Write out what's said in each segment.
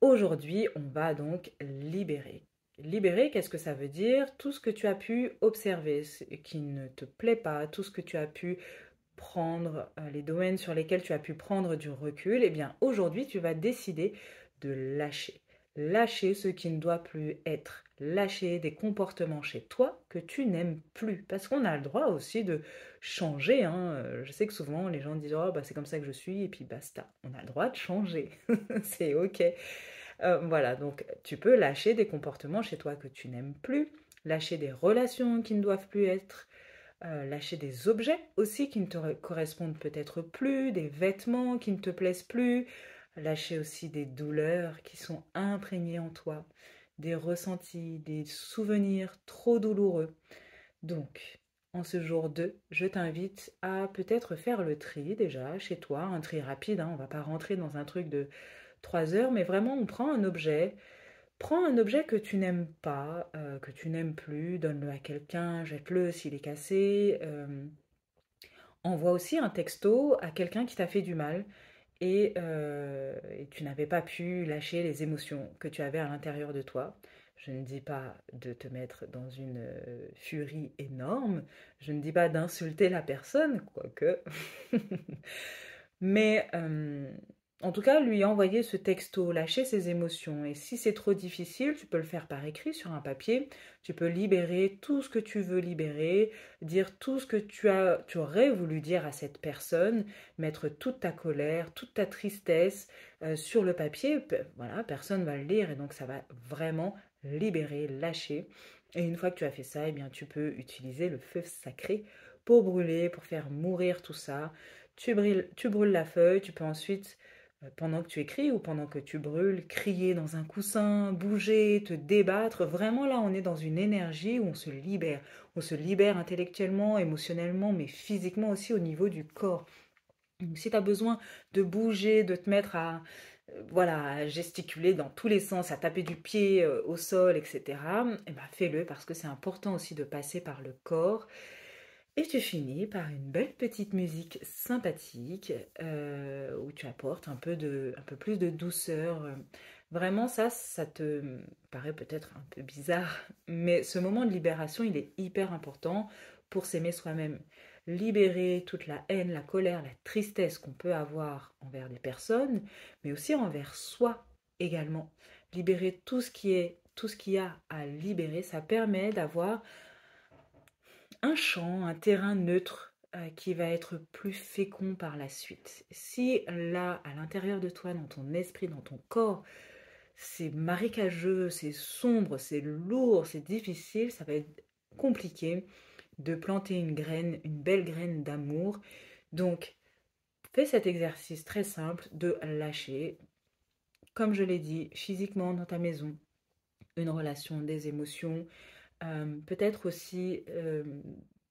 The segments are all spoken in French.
Aujourd'hui, on va donc libérer. Libérer, qu'est-ce que ça veut dire? Tout ce que tu as pu observer, qui ne te plaît pas, tout ce que tu as pu prendre, les domaines sur lesquels tu as pu prendre du recul, eh bien aujourd'hui, tu vas décider de lâcher. Lâcher ce qui ne doit plus être. Lâcher des comportements chez toi que tu n'aimes plus. Parce qu'on a le droit aussi de changer, hein. Je sais que souvent les gens disent oh, bah, c'est comme ça que je suis et puis basta. On a le droit de changer. C'est ok. Voilà, donc tu peux lâcher des comportements chez toi que tu n'aimes plus, lâcher des relations qui ne doivent plus être, lâcher des objets aussi qui ne te correspondent peut-être plus, des vêtements qui ne te plaisent plus, lâcher aussi des douleurs qui sont imprégnées en toi, des ressentis, des souvenirs trop douloureux. Donc, en ce jour 2, je t'invite à peut-être faire le tri déjà chez toi, un tri rapide, hein, on ne va pas rentrer dans un truc de 3 heures, mais vraiment on prends un objet que tu n'aimes pas, que tu n'aimes plus, donne-le à quelqu'un, jette-le s'il est cassé, envoie aussi un texto à quelqu'un qui t'a fait du mal et tu n'avais pas pu lâcher les émotions que tu avais à l'intérieur de toi. Je ne dis pas de te mettre dans une furie énorme, je ne dis pas d'insulter la personne, quoique. Mais en tout cas, lui envoyer ce texto, lâcher ses émotions. Et si c'est trop difficile, tu peux le faire par écrit sur un papier. Tu peux libérer tout ce que tu veux libérer, dire tout ce que tu aurais voulu dire à cette personne, mettre toute ta colère, toute ta tristesse sur le papier. Voilà, personne va le lire et donc ça va vraiment libérer, lâcher. Et une fois que tu as fait ça, eh bien, tu peux utiliser le feu sacré pour brûler, pour faire mourir tout ça. Tu brûles la feuille, tu peux ensuite, pendant que tu écris ou pendant que tu brûles, crier dans un coussin, bouger, te débattre. Vraiment là, on est dans une énergie où on se libère. On se libère intellectuellement, émotionnellement, mais physiquement aussi au niveau du corps. Donc, si tu as besoin de bouger, de te mettre à, voilà, à gesticuler dans tous les sens, à taper du pied au sol, etc., eh ben, fais-le parce que c'est important aussi de passer par le corps. Et tu finis par une belle petite musique sympathique où tu apportes un peu plus de douceur. Vraiment, ça te paraît peut-être un peu bizarre, mais ce moment de libération, il est hyper important pour s'aimer soi-même. Libérer toute la haine, la colère, la tristesse qu'on peut avoir envers des personnes, mais aussi envers soi également. Libérer tout ce qu'il y a à libérer, ça permet d'avoir un champ, un terrain neutre qui va être plus fécond par la suite. Si là, à l'intérieur de toi, dans ton esprit, dans ton corps, c'est marécageux, c'est sombre, c'est lourd, c'est difficile, ça va être compliqué de planter une graine, une belle graine d'amour. Donc, fais cet exercice très simple de lâcher, comme je l'ai dit, physiquement dans ta maison, une relation, des émotions, peut-être aussi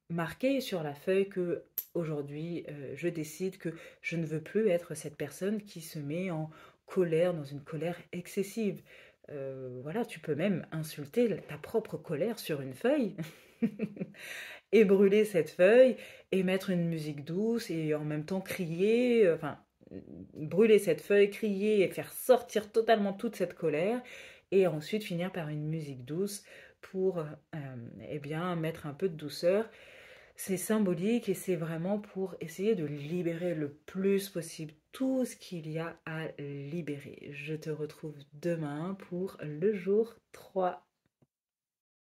marquer sur la feuille que aujourd'hui je décide que je ne veux plus être cette personne qui se met en colère, dans une colère excessive. Voilà, tu peux même insulter ta propre colère sur une feuille et brûler cette feuille et mettre une musique douce et en même temps crier, enfin brûler cette feuille, crier et faire sortir totalement toute cette colère et ensuite finir par une musique douce pour eh bien mettre un peu de douceur. C'est symbolique et c'est vraiment pour essayer de libérer le plus possible tout ce qu'il y a à libérer. Je te retrouve demain pour le jour 3.